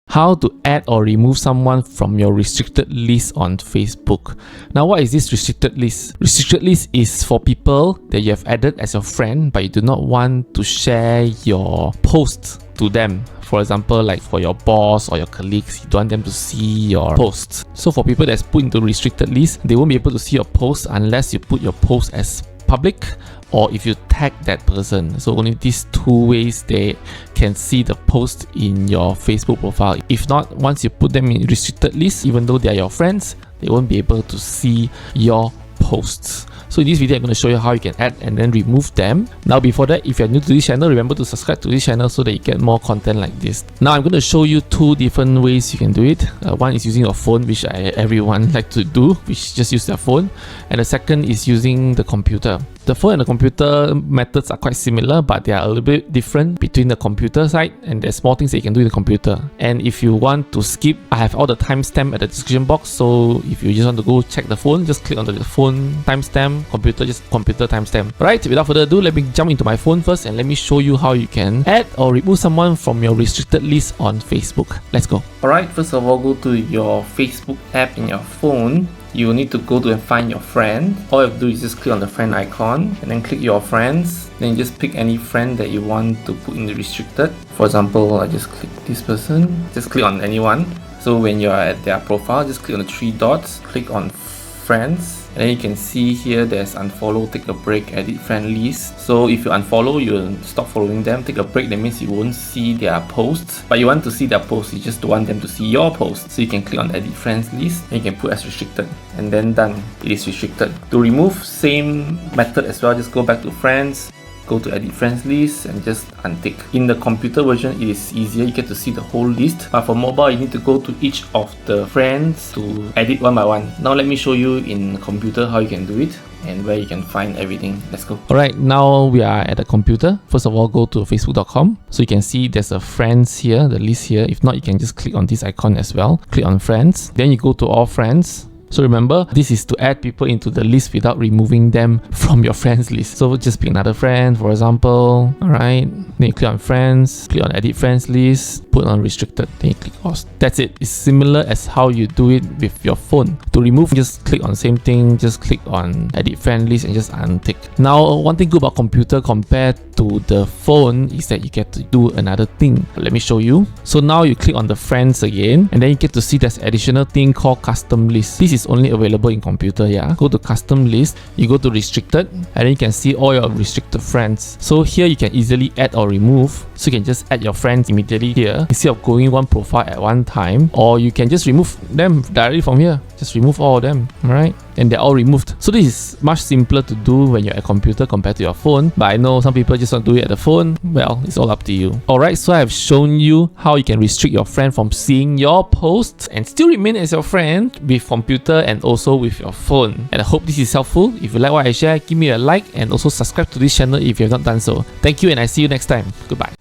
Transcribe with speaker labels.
Speaker 1: How to add or remove someone from your restricted list on Facebook. Now, what is this restricted list? Restricted list is for people that you have added as your friend, but you do not want to share your posts to them. For example, like for your boss or your colleagues, you don't want them to see your posts. So for people that's put into restricted list, they won't be able to see your posts unless you put your post as public or if you tag that person. So only these two ways they can see the post in your Facebook profile. If not, once you put them in restricted list, even though they are your friends, they won't be able to see your posts. So in this video, I'm going to show you how you can add and then remove them. Now before that, if you're new to this channel, remember to subscribe to this channel so that you get more content like this. Now I'm going to show you two different ways you can do it. One is using your phone, which everyone like to do, which just use their phone. And the second is using the computer. The phone and the computer methods are quite similar, but they are a little bit different between the computer side, and there's more things that you can do in the computer. And if you want to skip, I have all the timestamp at the description box, so if you just want to go check the phone, just click on the phone timestamp, computer, just computer timestamp. Alright, without further ado, let me jump into my phone first and let me show you how you can add or remove someone from your restricted list on Facebook. Let's go. Alright, first of all, go to your Facebook app in your phone. You will need to go to and find your friend. All you have to do is just click on the friend icon and then click your friends. Then you just pick any friend that you want to put in the restricted. For example, I just click this person. Just click on anyone. So when you're at their profile, just click on the three dots, click on friends. And then you can see here there's unfollow, take a break, edit friend list. So if you unfollow, you'll stop following them. Take a break, that means you won't see their posts. But you want to see their posts, you just don't want them to see your posts. So you can click on edit friends list and you can put as restricted. And then done, it is restricted. To remove, same method as well, just go back to friends. Go to edit friends list and just untick. In the computer version, it is easier, you get to see the whole list. But for mobile, you need to go to each of the friends to edit one by one. Now let me show you in computer how you can do it and where you can find everything. Let's go. Alright, now we are at the computer. First of all, go to facebook.com. So you can see there's a friends here, the list here. If not, you can just click on this icon as well. Click on friends. Then you go to all friends. So remember, this is to add people into the list without removing them from your friends list. So just pick another friend, for example. Alright, then you click on friends, click on edit friends list, put on restricted, then you click pause. That's it. It's similar as how you do it with your phone. To remove, just click on the same thing, just click on edit friend list and just untick. Now, one thing good about computer compared to the phone is that you get to do another thing. Let me show you. So now you click on the friends again, and then you get to see there's additional thing called custom list. This is only available in computer, yeah. Go to custom list, you go to restricted, and then you can see all your restricted friends. So here you can easily add or remove. So you can just add your friends immediately here instead of going one profile at one time, or you can just remove them directly from here. Just remove all of them, alright? And they're all removed. So this is much simpler to do when you're at a computer compared to your phone. But I know some people just want to do it at the phone. Well, it's all up to you. Alright, so I've shown you how you can restrict your friend from seeing your posts and still remain as your friend with computer and also with your phone. And I hope this is helpful. If you like what I share, give me a like and also subscribe to this channel if you have not done so. Thank you and I see you next time. Goodbye.